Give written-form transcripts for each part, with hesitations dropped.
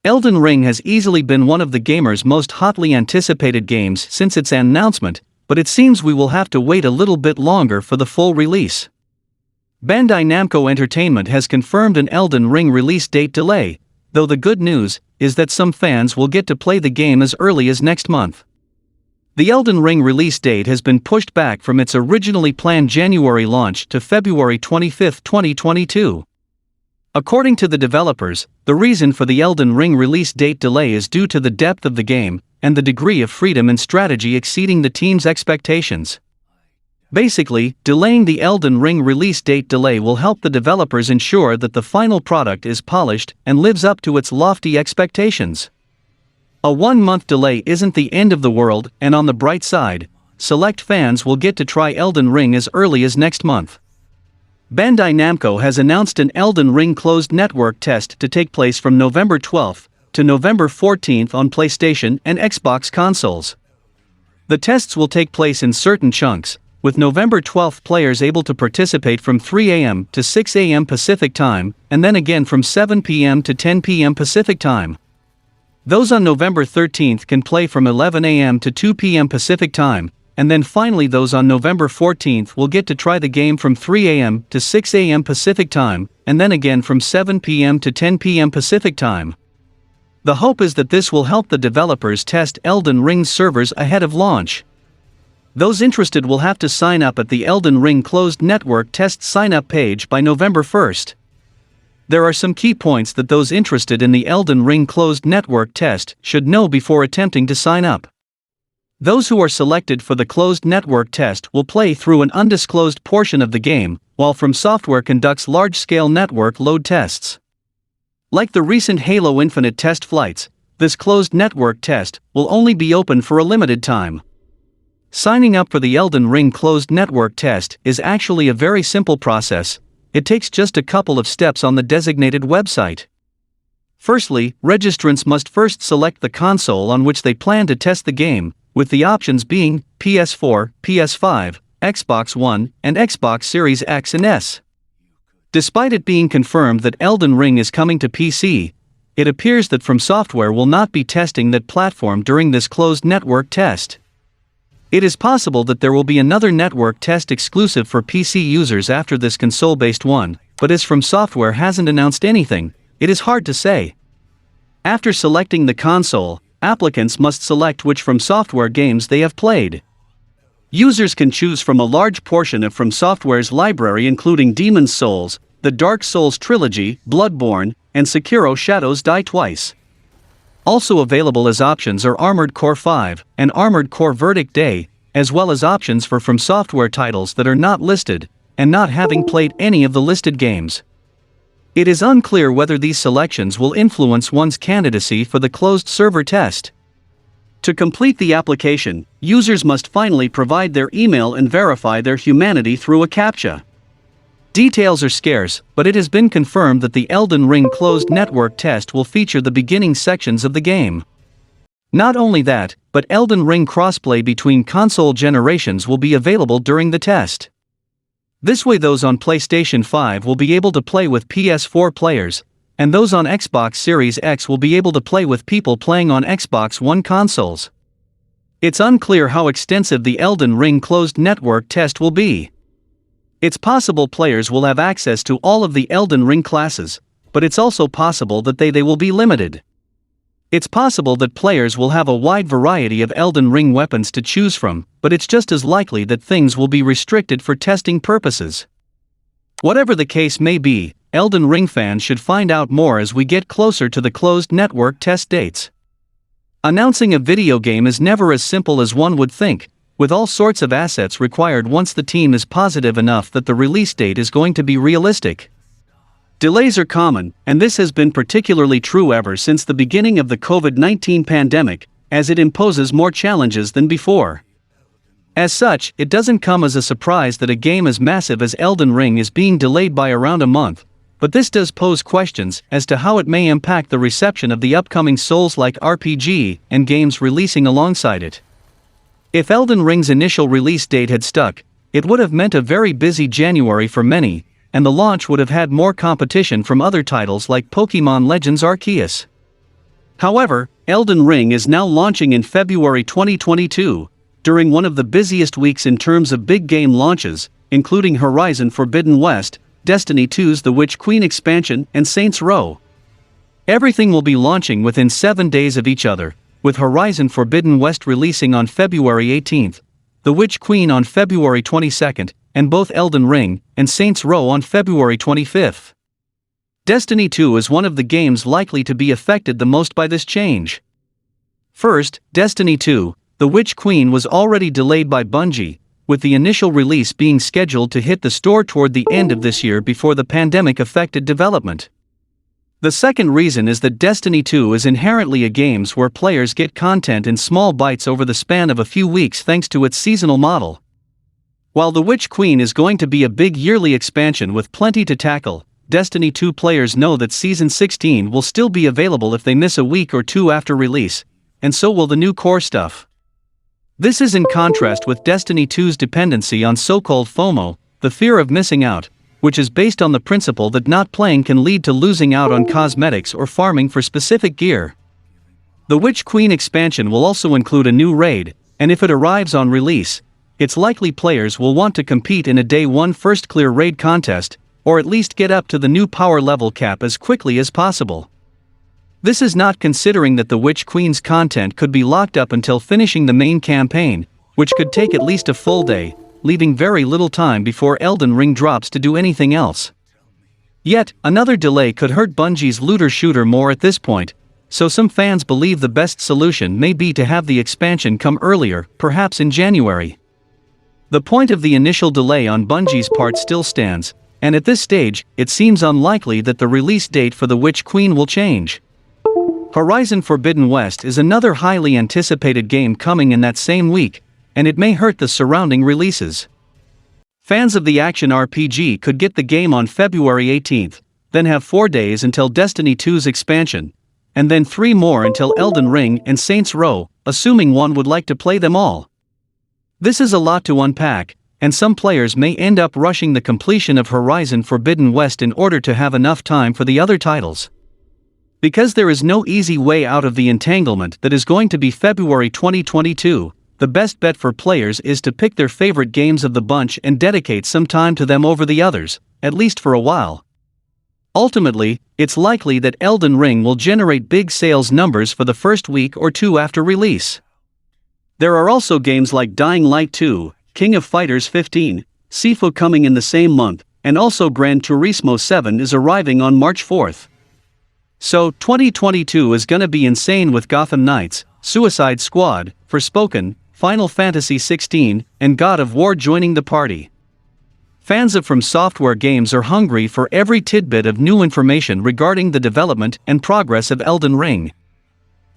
Elden Ring has easily been one of the gamers' most hotly anticipated games since its announcement, but it seems we will have to wait a little bit longer for the full release. Bandai Namco Entertainment has confirmed an Elden Ring release date delay, though the good news is that some fans will get to play the game as early as next month. The Elden Ring release date has been pushed back from its originally planned January launch to February 25, 2022. According to the developers, the reason for the Elden Ring release date delay is due to the depth of the game and the degree of freedom and strategy exceeding the team's expectations. Basically, delaying the Elden Ring release date delay will help the developers ensure that the final product is polished and lives up to its lofty expectations. A 1-month delay isn't the end of the world, and on the bright side, select fans will get to try Elden Ring as early as next month. Bandai Namco has announced an Elden Ring closed network test to take place from November 12 to November 14 on PlayStation and Xbox consoles. The tests will take place in certain chunks, with November 12 players able to participate from 3 a.m. to 6 a.m. Pacific Time, and then again from 7 p.m. to 10 p.m. Pacific Time. Those on November 13 can play from 11 a.m. to 2 p.m. Pacific Time, and then finally those on November 14 will get to try the game from 3 a.m. to 6 a.m. Pacific Time, and then again from 7 p.m. to 10 p.m. Pacific Time. The hope is that this will help the developers test Elden Ring's servers ahead of launch. Those interested will have to sign up at the Elden Ring closed network test sign-up page by November 1st. There are some key points that those interested in the Elden Ring closed network test should know before attempting to sign up. Those who are selected for the closed network test will play through an undisclosed portion of the game, while From Software conducts large-scale network load tests. Like the recent Halo Infinite test flights, this closed network test will only be open for a limited time. Signing up for the Elden Ring closed network test is actually a very simple process. It takes just a couple of steps on the designated website. Firstly, registrants must first select the console on which they plan to test the game, with the options being PS4, PS5, Xbox One, and Xbox Series X and S. Despite it being confirmed that Elden Ring is coming to PC, it appears that From Software will not be testing that platform during this closed network test. It is possible that there will be another network test exclusive for PC users after this console-based one, but as From Software hasn't announced anything, it is hard to say. After selecting the console, applicants must select which From Software games they have played. Users can choose from a large portion of From Software's library including Demon's Souls, the Dark Souls trilogy, Bloodborne, and Sekiro Shadows Die Twice. Also available as options are Armored Core 5 and Armored Core Verdict Day, as well as options for From Software titles that are not listed, and not having played any of the listed games. It is unclear whether these selections will influence one's candidacy for the closed server test. To complete the application, users must finally provide their email and verify their humanity through a CAPTCHA. Details are scarce, but it has been confirmed that the Elden Ring closed network test will feature the beginning sections of the game. Not only that, but Elden Ring crossplay between console generations will be available during the test. This way those on PlayStation 5 will be able to play with PS4 players, and those on Xbox Series X will be able to play with people playing on Xbox One consoles. It's unclear how extensive the Elden Ring closed network test will be. It's possible players will have access to all of the Elden Ring classes, but it's also possible that they will be limited. It's possible that players will have a wide variety of Elden Ring weapons to choose from, but it's just as likely that things will be restricted for testing purposes. Whatever the case may be, Elden Ring fans should find out more as we get closer to the closed network test dates. Announcing a video game is never as simple as one would think, with all sorts of assets required once the team is positive enough that the release date is going to be realistic. Delays are common, and this has been particularly true ever since the beginning of the COVID-19 pandemic, as it imposes more challenges than before. As such, it doesn't come as a surprise that a game as massive as Elden Ring is being delayed by around a month, but this does pose questions as to how it may impact the reception of the upcoming Souls-like RPG and games releasing alongside it. If Elden Ring's initial release date had stuck, it would have meant a very busy January for many, and the launch would have had more competition from other titles like Pokémon Legends Arceus. However, Elden Ring is now launching in February 2022, during one of the busiest weeks in terms of big game launches, including Horizon Forbidden West, Destiny 2's The Witch Queen expansion, and Saints Row. Everything will be launching within 7 days of each other, with Horizon Forbidden West releasing on February 18th, The Witch Queen on February 22nd, and both Elden Ring and Saints Row on February 25th. Destiny 2 is one of the games likely to be affected the most by this change. First, Destiny 2, The Witch Queen was already delayed by Bungie, with the initial release being scheduled to hit the store toward the end of this year before the pandemic affected development. The second reason is that Destiny 2 is inherently a game where players get content in small bites over the span of a few weeks thanks to its seasonal model. While The Witch Queen is going to be a big yearly expansion with plenty to tackle, Destiny 2 players know that Season 16 will still be available if they miss a week or two after release, and so will the new core stuff. This is in contrast with Destiny 2's dependency on so-called FOMO, the fear of missing out, which is based on the principle that not playing can lead to losing out on cosmetics or farming for specific gear. The Witch Queen expansion will also include a new raid, and if it arrives on release, it's likely players will want to compete in a Day 1 first clear raid contest, or at least get up to the new power level cap as quickly as possible. This is not considering that the Witch Queen's content could be locked up until finishing the main campaign, which could take at least a full day, leaving very little time before Elden Ring drops to do anything else. Yet, another delay could hurt Bungie's looter-shooter more at this point, so some fans believe the best solution may be to have the expansion come earlier, perhaps in January. The point of the initial delay on Bungie's part still stands, and at this stage, it seems unlikely that the release date for The Witch Queen will change. Horizon Forbidden West is another highly anticipated game coming in that same week, and it may hurt the surrounding releases. Fans of the action RPG could get the game on February 18th, then have 4 days until Destiny 2's expansion, and then 3 more until Elden Ring and Saints Row, assuming one would like to play them all. This is a lot to unpack, and some players may end up rushing the completion of Horizon Forbidden West in order to have enough time for the other titles. Because there is no easy way out of the entanglement that is going to be February 2022, the best bet for players is to pick their favorite games of the bunch and dedicate some time to them over the others, at least for a while. Ultimately, it's likely that Elden Ring will generate big sales numbers for the first week or two after release. There are also games like Dying Light 2, King of Fighters 15, Sifu coming in the same month, and also Gran Turismo 7 is arriving on March 4th. So, 2022 is gonna be insane with Gotham Knights, Suicide Squad, Forspoken, Final Fantasy XVI, and God of War joining the party. Fans of From Software games are hungry for every tidbit of new information regarding the development and progress of Elden Ring.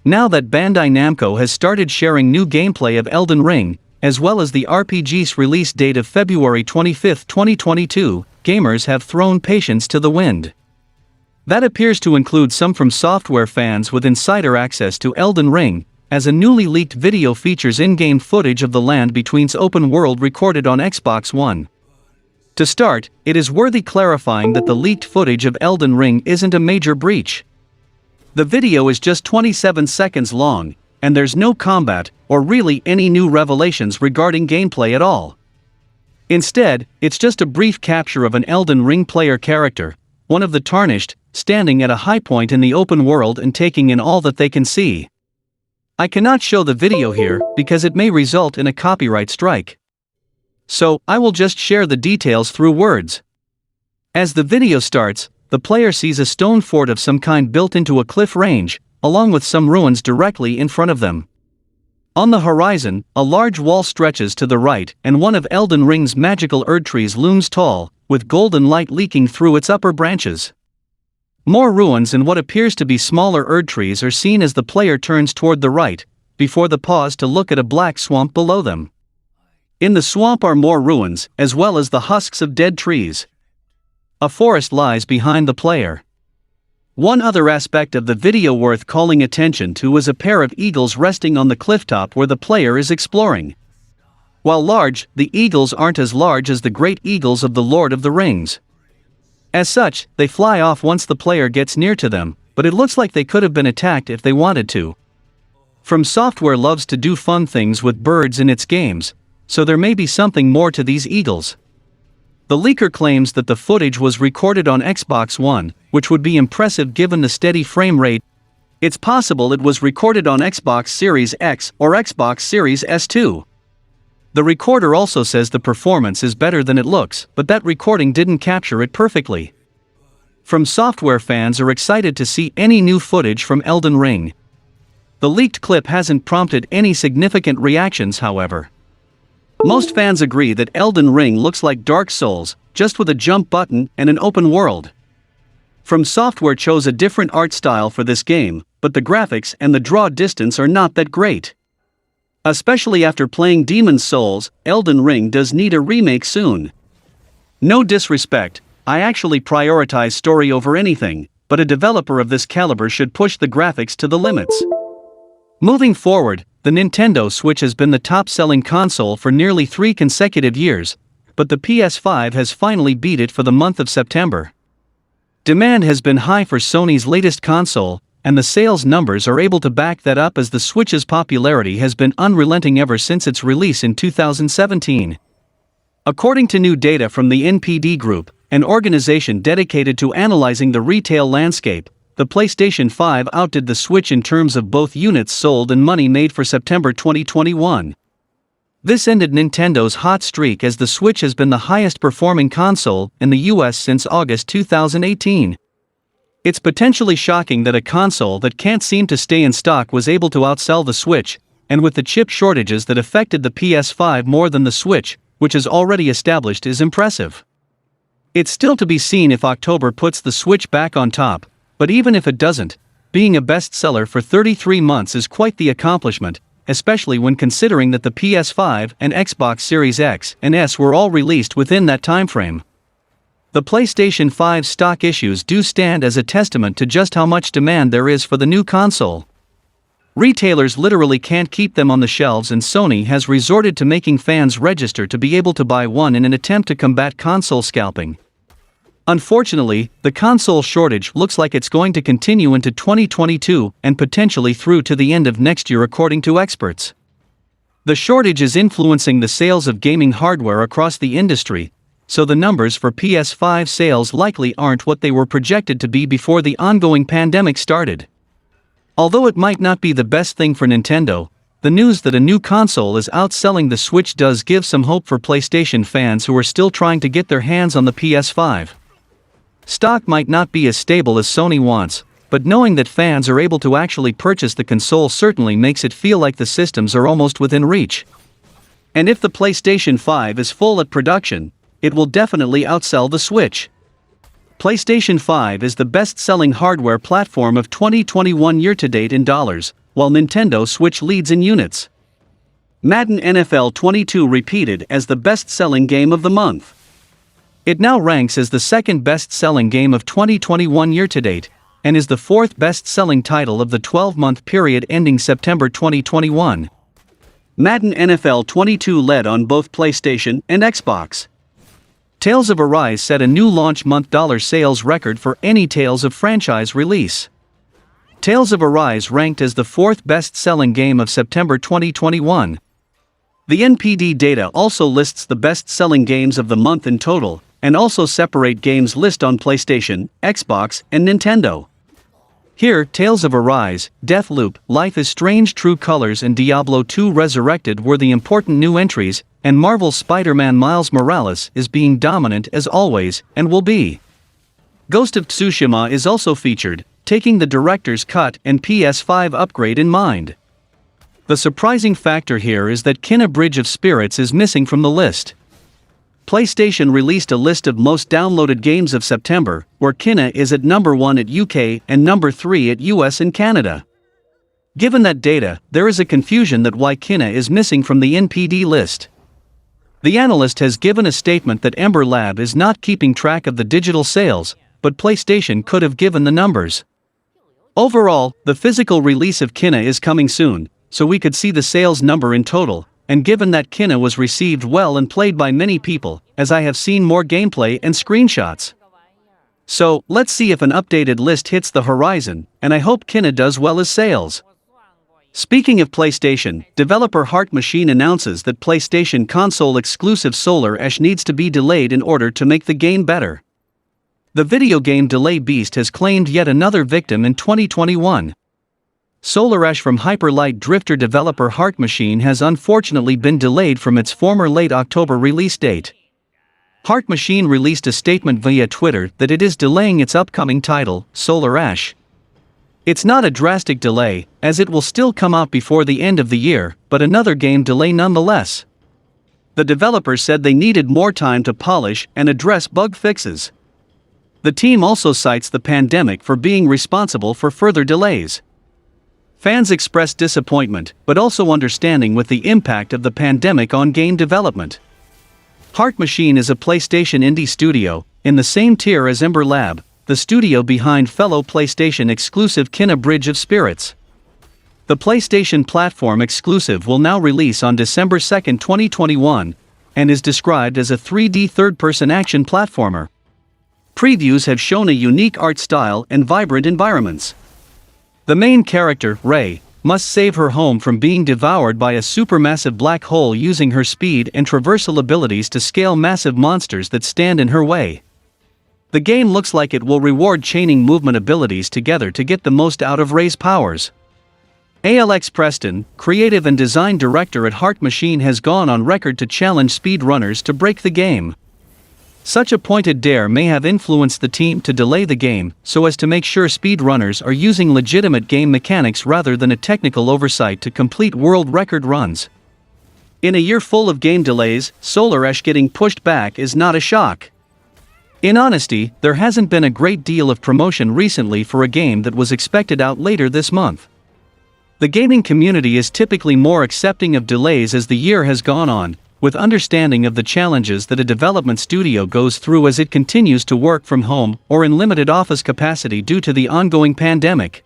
Now that Bandai Namco has started sharing new gameplay of Elden Ring, as well as the RPG's release date of February 25, 2022, gamers have thrown patience to the wind. That appears to include some From Software fans with insider access to Elden Ring, as a newly leaked video features in-game footage of the Land Between's open world recorded on Xbox One. To start, it is worthy clarifying that the leaked footage of Elden Ring isn't a major breach. The video is just 27 seconds long, and there's no combat, or really any new revelations regarding gameplay at all. Instead, it's just a brief capture of an Elden Ring player character, one of the Tarnished, standing at a high point in the open world and taking in all that they can see. I cannot show the video here because it may result in a copyright strike. So, I will just share the details through words. As the video starts, the player sees a stone fort of some kind built into a cliff range, along with some ruins directly in front of them. On the horizon, a large wall stretches to the right and one of Elden Ring's magical Erdtrees looms tall, with golden light leaking through its upper branches. More ruins and what appears to be smaller Erdtrees are seen as the player turns toward the right, before the pause to look at a black swamp below them. In the swamp are more ruins, as well as the husks of dead trees. A forest lies behind the player. One other aspect of the video worth calling attention to is a pair of eagles resting on the clifftop where the player is exploring. While large, the eagles aren't as large as the great eagles of the Lord of the Rings. As such, they fly off once the player gets near to them, but it looks like they could have been attacked if they wanted to. From Software loves to do fun things with birds in its games, so there may be something more to these eagles. The leaker claims that the footage was recorded on Xbox One, which would be impressive given the steady frame rate. It's possible it was recorded on Xbox Series X or Xbox Series S too. The recorder also says the performance is better than it looks, but that recording didn't capture it perfectly. From Software, fans are excited to see any new footage from Elden Ring. The leaked clip hasn't prompted any significant reactions, however. Most fans agree that Elden Ring looks like Dark Souls, just with a jump button and an open world. From Software chose a different art style for this game, but the graphics and the draw distance are not that great. Especially after playing Demon's Souls, Elden Ring does need a remake soon. No disrespect, I actually prioritize story over anything, but a developer of this caliber should push the graphics to the limits. Moving forward, the Nintendo Switch has been the top-selling console for nearly 3 consecutive years, but the PS5 has finally beat it for the month of September. Demand has been high for Sony's latest console, and the sales numbers are able to back that up as the Switch's popularity has been unrelenting ever since its release in 2017. According to new data from the NPD Group, an organization dedicated to analyzing the retail landscape, the PlayStation 5 outdid the Switch in terms of both units sold and money made for September 2021. This ended Nintendo's hot streak as the Switch has been the highest-performing console in the US since August 2018. It's potentially shocking that a console that can't seem to stay in stock was able to outsell the Switch, and with the chip shortages that affected the PS5 more than the Switch, which is already established, is impressive. It's still to be seen if October puts the Switch back on top, but even if it doesn't, being a bestseller for 33 months is quite the accomplishment, especially when considering that the PS5 and Xbox Series X and S were all released within that timeframe. The PlayStation 5 stock issues do stand as a testament to just how much demand there is for the new console. Retailers literally can't keep them on the shelves, and Sony has resorted to making fans register to be able to buy one in an attempt to combat console scalping. Unfortunately, the console shortage looks like it's going to continue into 2022 and potentially through to the end of next year, according to experts. The shortage is influencing the sales of gaming hardware across the industry, so the numbers for PS5 sales likely aren't what they were projected to be before the ongoing pandemic started. Although it might not be the best thing for Nintendo, the news that a new console is outselling the Switch does give some hope for PlayStation fans who are still trying to get their hands on the PS5. Stock might not be as stable as Sony wants, but knowing that fans are able to actually purchase the console certainly makes it feel like the systems are almost within reach. And if the PlayStation 5 is full at production, it will definitely outsell the Switch. PlayStation 5 is the best-selling hardware platform of 2021 year-to-date in dollars, while Nintendo Switch leads in units. Madden NFL 22 repeated as the best-selling game of the month. It now ranks as the second best-selling game of 2021 year-to-date, and is the fourth best-selling title of the 12-month period ending September 2021. Madden NFL 22 led on both PlayStation and Xbox. Tales of Arise set a new launch month dollar sales record for any Tales of franchise release. Tales of Arise ranked as the fourth best-selling game of September 2021. The NPD data also lists the best-selling games of the month in total, and also separate games list on PlayStation, Xbox, and Nintendo. Here, Tales of Arise, Deathloop, Life is Strange True Colors and Diablo 2 Resurrected were the important new entries, and Marvel's Spider-Man Miles Morales is being dominant as always, and will be. Ghost of Tsushima is also featured, taking the director's cut and PS5 upgrade in mind. The surprising factor here is that Kena Bridge of Spirits is missing from the list. PlayStation released a list of most downloaded games of September, where Kena is at number 1 at UK and number 3 at US and Canada. Given that data, there is a confusion that why Kena is missing from the NPD list. The analyst has given a statement that Ember Lab is not keeping track of the digital sales, but PlayStation could have given the numbers. Overall, the physical release of Kena is coming soon, so we could see the sales number in total, and given that Kena was received well and played by many people, as I have seen more gameplay and screenshots. So, let's see if an updated list hits the horizon, and I hope Kina does well as sales. Speaking of PlayStation, developer Heart Machine announces that PlayStation console exclusive Solar Ash needs to be delayed in order to make the game better. The video game delay beast has claimed yet another victim in 2021. Solar Ash from Hyper Light Drifter developer Heart Machine has unfortunately been delayed from its former late October release date. Heart Machine released a statement via Twitter that it is delaying its upcoming title, Solar Ash. It's not a drastic delay, as it will still come out before the end of the year, but another game delay nonetheless. The developer said they needed more time to polish and address bug fixes. The team also cites the pandemic for being responsible for further delays. Fans expressed disappointment, but also understanding with the impact of the pandemic on game development. Heart Machine is a PlayStation indie studio, in the same tier as Ember Lab, the studio behind fellow PlayStation exclusive Kina Bridge of Spirits. The PlayStation platform exclusive will now release on December 2, 2021, and is described as a 3D third-person action platformer. Previews have shown a unique art style and vibrant environments. The main character, Rei, must save her home from being devoured by a supermassive black hole using her speed and traversal abilities to scale massive monsters that stand in her way. The game looks like it will reward chaining movement abilities together to get the most out of Rei's powers. Alex Preston, creative and design director at Heart Machine, has gone on record to challenge speedrunners to break the game. Such a pointed dare may have influenced the team to delay the game so as to make sure speedrunners are using legitimate game mechanics rather than a technical oversight to complete world record runs. In a year full of game delays, Solar Ash getting pushed back is not a shock. In honesty, there hasn't been a great deal of promotion recently for a game that was expected out later this month. The gaming community is typically more accepting of delays as the year has gone on, with understanding of the challenges that a development studio goes through as it continues to work from home or in limited office capacity due to the ongoing pandemic.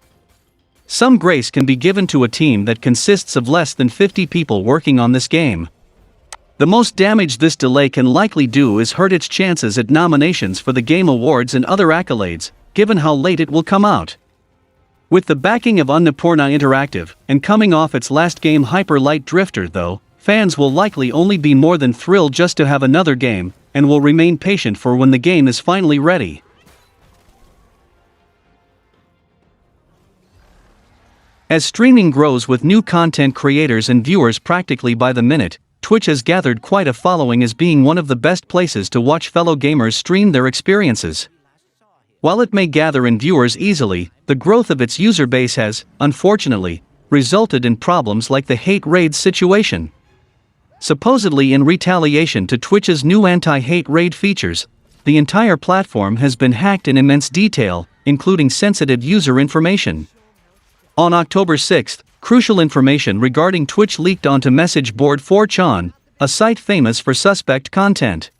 Some grace can be given to a team that consists of less than 50 people working on this game. The most damage this delay can likely do is hurt its chances at nominations for the Game Awards and other accolades, given how late it will come out. With the backing of Annapurna Interactive, and coming off its last game Hyper Light Drifter though, fans will likely only be more than thrilled just to have another game, and will remain patient for when the game is finally ready. As streaming grows with new content creators and viewers practically by the minute, Twitch has gathered quite a following as being one of the best places to watch fellow gamers stream their experiences. While it may gather in viewers easily, the growth of its user base has, unfortunately, resulted in problems like the hate raid situation. Supposedly in retaliation to Twitch's new anti-hate raid features, the entire platform has been hacked in immense detail, including sensitive user information. On October 6, crucial information regarding Twitch leaked onto message board 4chan, a site famous for suspect content.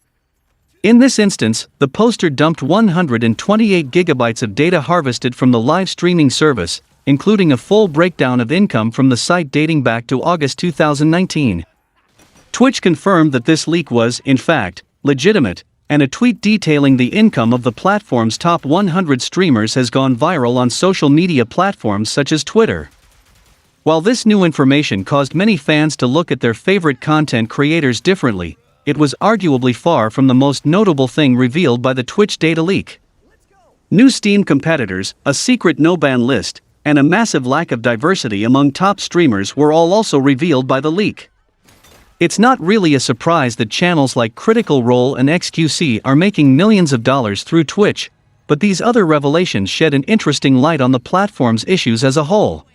In this instance, the poster dumped 128 gigabytes of data harvested from the live streaming service, including a full breakdown of income from the site dating back to August 2019. Twitch confirmed that this leak was, in fact, legitimate, and a tweet detailing the income of the platform's top 100 streamers has gone viral on social media platforms such as Twitter. While this new information caused many fans to look at their favorite content creators differently, it was arguably far from the most notable thing revealed by the Twitch data leak. New Steam competitors, a secret no-ban list, and a massive lack of diversity among top streamers were all also revealed by the leak. It's not really a surprise that channels like Critical Role and XQC are making millions of dollars through Twitch, but these other revelations shed an interesting light on the platform's issues as a whole.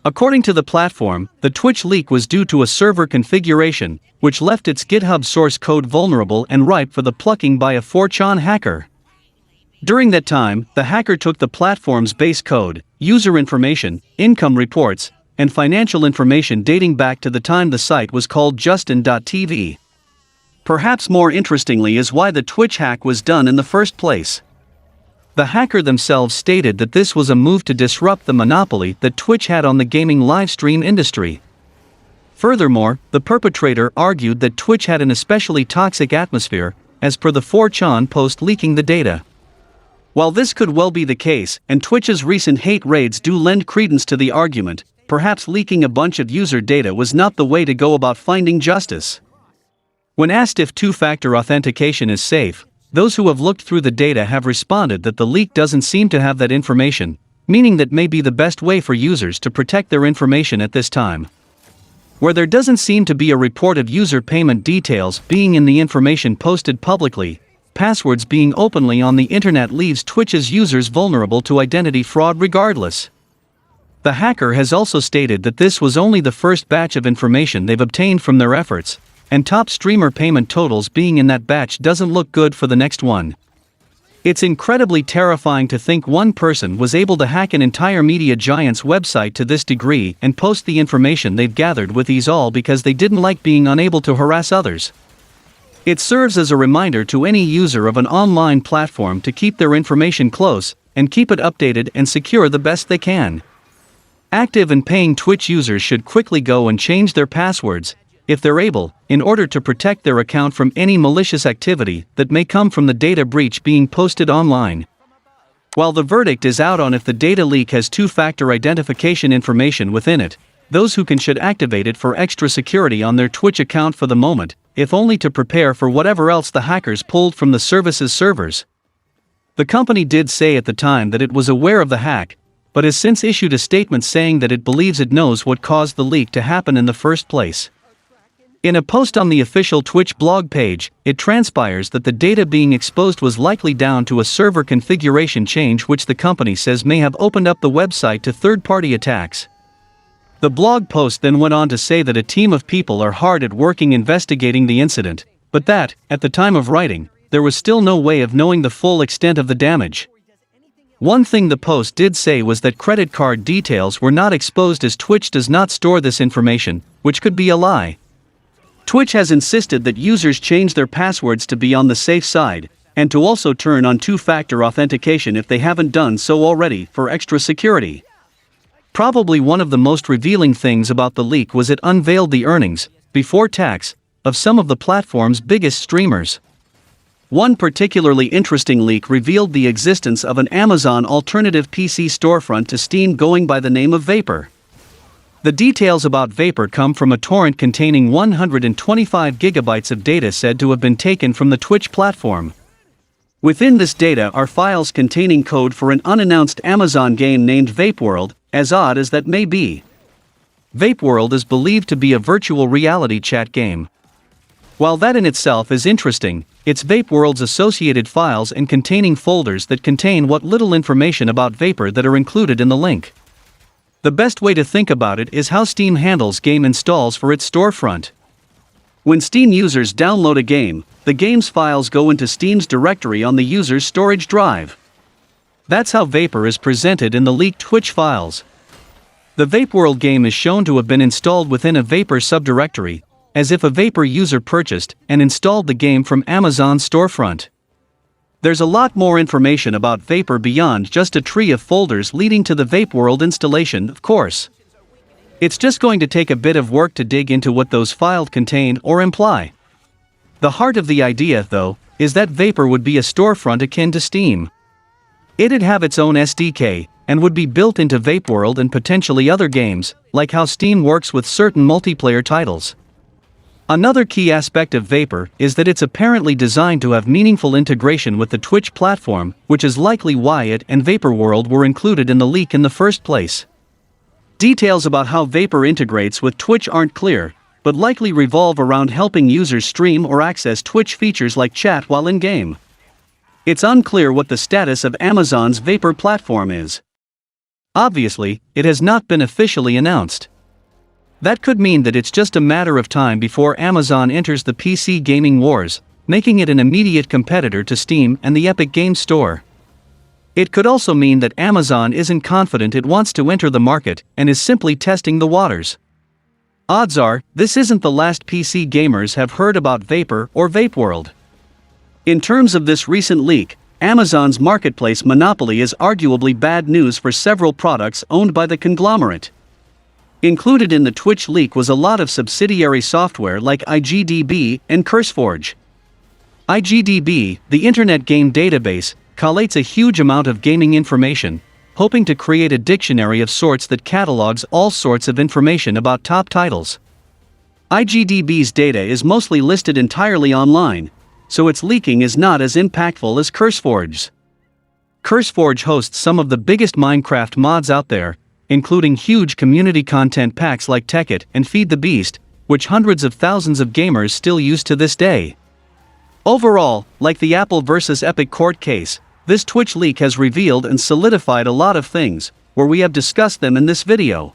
According to the platform, the Twitch leak was due to a server configuration, which left its GitHub source code vulnerable and ripe for the plucking by a 4chan hacker. During that time, the hacker took the platform's base code, user information, income reports, and financial information dating back to the time the site was called Justin.tv. Perhaps more interestingly is why the Twitch hack was done in the first place. The hacker themselves stated that this was a move to disrupt the monopoly that Twitch had on the gaming livestream industry. Furthermore, the perpetrator argued that Twitch had an especially toxic atmosphere, as per the 4chan post leaking the data. While this could well be the case, and Twitch's recent hate raids do lend credence to the argument, perhaps leaking a bunch of user data was not the way to go about finding justice. When asked if two-factor authentication is safe, those who have looked through the data have responded that the leak doesn't seem to have that information, meaning that may be the best way for users to protect their information at this time. Where there doesn't seem to be a report of user payment details being in the information posted publicly, passwords being openly on the internet leaves Twitch's users vulnerable to identity fraud regardless. The hacker has also stated that this was only the first batch of information they've obtained from their efforts, and top streamer payment totals being in that batch doesn't look good for the next one. It's incredibly terrifying to think one person was able to hack an entire media giant's website to this degree and post the information they've gathered with ease, all because they didn't like being unable to harass others. It serves as a reminder to any user of an online platform to keep their information close and keep it updated and secure the best they can. Active and paying Twitch users should quickly go and change their passwords, if they're able, in order to protect their account from any malicious activity that may come from the data breach being posted online. While the verdict is out on if the data leak has two-factor identification information within it, those who can should activate it for extra security on their Twitch account for the moment, if only to prepare for whatever else the hackers pulled from the service's servers. The company did say at the time that it was aware of the hack, but has since issued a statement saying that it believes it knows what caused the leak to happen in the first place. In a post on the official Twitch blog page, it transpires that the data being exposed was likely down to a server configuration change, which the company says may have opened up the website to third-party attacks. The blog post then went on to say that a team of people are hard at work investigating the incident, but that, at the time of writing, there was still no way of knowing the full extent of the damage. One thing the post did say was that credit card details were not exposed, as Twitch does not store this information, which could be a lie. Twitch has insisted that users change their passwords to be on the safe side, and to also turn on two-factor authentication if they haven't done so already, for extra security. Probably one of the most revealing things about the leak was it unveiled the earnings, before tax, of some of the platform's biggest streamers. One particularly interesting leak revealed the existence of an Amazon alternative PC storefront to Steam going by the name of Vapor. The details about Vapor come from a torrent containing 125 gigabytes of data said to have been taken from the Twitch platform. Within this data are files containing code for an unannounced Amazon game named VapeWorld, as odd as that may be. VapeWorld is believed to be a virtual reality chat game. While that in itself is interesting, it's VapeWorld's associated files and containing folders that contain what little information about Vapor that are included in the link. The best way to think about it is how Steam handles game installs for its storefront. When Steam users download a game, the game's files go into Steam's directory on the user's storage drive. That's how Vapor is presented in the leaked Twitch files. The VapeWorld game is shown to have been installed within a Vapor subdirectory, as if a Vapor user purchased and installed the game from Amazon's storefront. There's a lot more information about Vapor beyond just a tree of folders leading to the VapeWorld installation, of course. It's just going to take a bit of work to dig into what those files contain or imply. The heart of the idea, though, is that Vapor would be a storefront akin to Steam. It'd have its own SDK, and would be built into VapeWorld and potentially other games, like how Steam works with certain multiplayer titles. Another key aspect of Vapor is that it's apparently designed to have meaningful integration with the Twitch platform, which is likely why it and VaporWorld were included in the leak in the first place. Details about how Vapor integrates with Twitch aren't clear, but likely revolve around helping users stream or access Twitch features like chat while in-game. It's unclear what the status of Amazon's Vapor platform is. Obviously, it has not been officially announced. That could mean that it's just a matter of time before Amazon enters the PC gaming wars, making it an immediate competitor to Steam and the Epic Games Store. It could also mean that Amazon isn't confident it wants to enter the market and is simply testing the waters. Odds are, this isn't the last PC gamers have heard about Vapor or VapeWorld. In terms of this recent leak, Amazon's marketplace monopoly is arguably bad news for several products owned by the conglomerate. Included in the Twitch leak was a lot of subsidiary software like IGDB and CurseForge. IGDB, the Internet Game Database, collates a huge amount of gaming information, hoping to create a dictionary of sorts that catalogs all sorts of information about top titles. IGDB's data is mostly listed entirely online, so its leaking is not as impactful as CurseForge's. CurseForge hosts some of the biggest Minecraft mods out there, including huge community content packs like Tekkit and Feed the Beast, which hundreds of thousands of gamers still use to this day. Overall, like the Apple vs. Epic court case, this Twitch leak has revealed and solidified a lot of things, where we have discussed them in this video.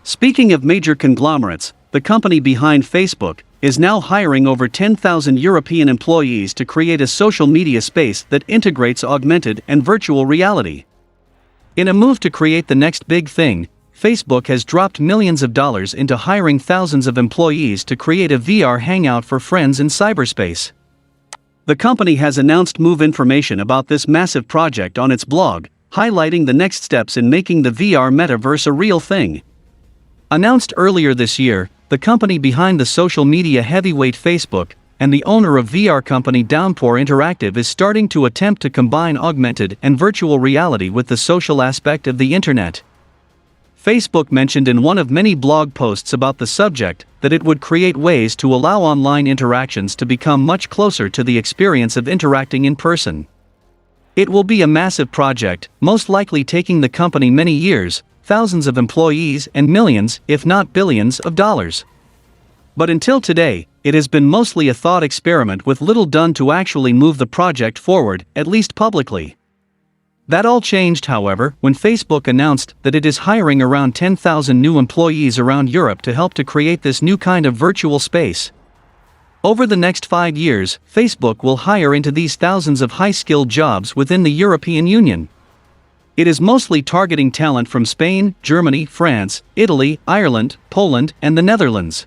Speaking of major conglomerates, the company behind Facebook is now hiring over 10,000 European employees to create a social media space that integrates augmented and virtual reality. In a move to create the next big thing, Facebook has dropped millions of dollars into hiring thousands of employees to create a VR hangout for friends in cyberspace. The company has announced move information about this massive project on its blog, highlighting the next steps in making the VR metaverse a real thing. Announced earlier this year, the company behind the social media heavyweight Facebook and the owner of VR company Downpour Interactive is starting to attempt to combine augmented and virtual reality with the social aspect of the internet. Facebook mentioned in one of many blog posts about the subject that it would create ways to allow online interactions to become much closer to the experience of interacting in person. It will be a massive project, most likely taking the company many years, thousands of employees and millions, if not billions, of dollars. But until today, it has been mostly a thought experiment with little done to actually move the project forward, at least publicly. That all changed, however, when Facebook announced that it is hiring around 10,000 new employees around Europe to help to create this new kind of virtual space. Over the next 5 years, Facebook will hire into these thousands of high-skilled jobs within the European Union. It is mostly targeting talent from Spain, Germany, France, Italy, Ireland, Poland, and the Netherlands.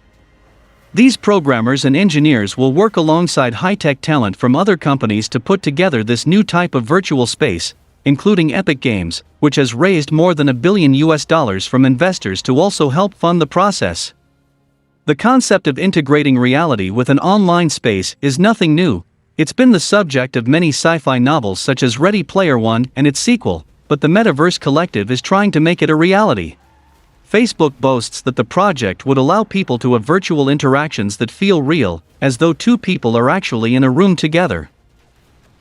These programmers and engineers will work alongside high-tech talent from other companies to put together this new type of virtual space, including Epic Games, which has raised more than $1 billion from investors to also help fund the process. The concept of integrating reality with an online space is nothing new. It's been the subject of many sci-fi novels such as Ready Player One and its sequel, but the Metaverse Collective is trying to make it a reality. Facebook boasts that the project would allow people to have virtual interactions that feel real, as though two people are actually in a room together.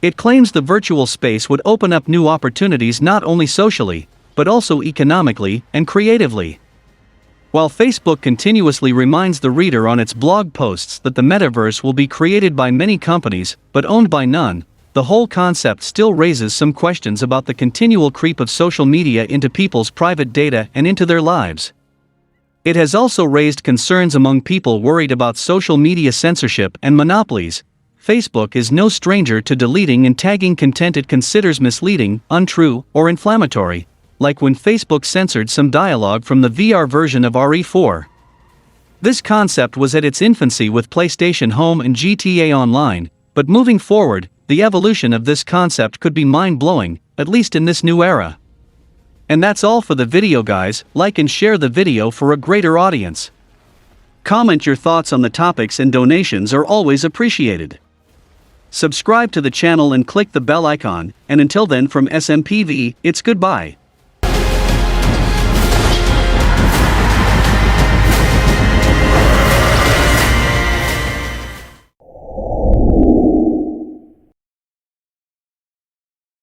It claims the virtual space would open up new opportunities not only socially, but also economically and creatively. While Facebook continuously reminds the reader on its blog posts that the metaverse will be created by many companies, but owned by none, the whole concept still raises some questions about the continual creep of social media into people's private data and into their lives. It has also raised concerns among people worried about social media censorship and monopolies. Facebook is no stranger to deleting and tagging content it considers misleading, untrue, or inflammatory, like when Facebook censored some dialogue from the VR version of RE4. This concept was at its infancy with PlayStation Home and GTA Online, but moving forward, the evolution of this concept could be mind-blowing, at least in this new era. And that's all for the video, guys. Like and share the video for a greater audience. Comment your thoughts on the topics and donations are always appreciated. Subscribe to the channel and click the bell icon, and until then from SMPV, it's goodbye.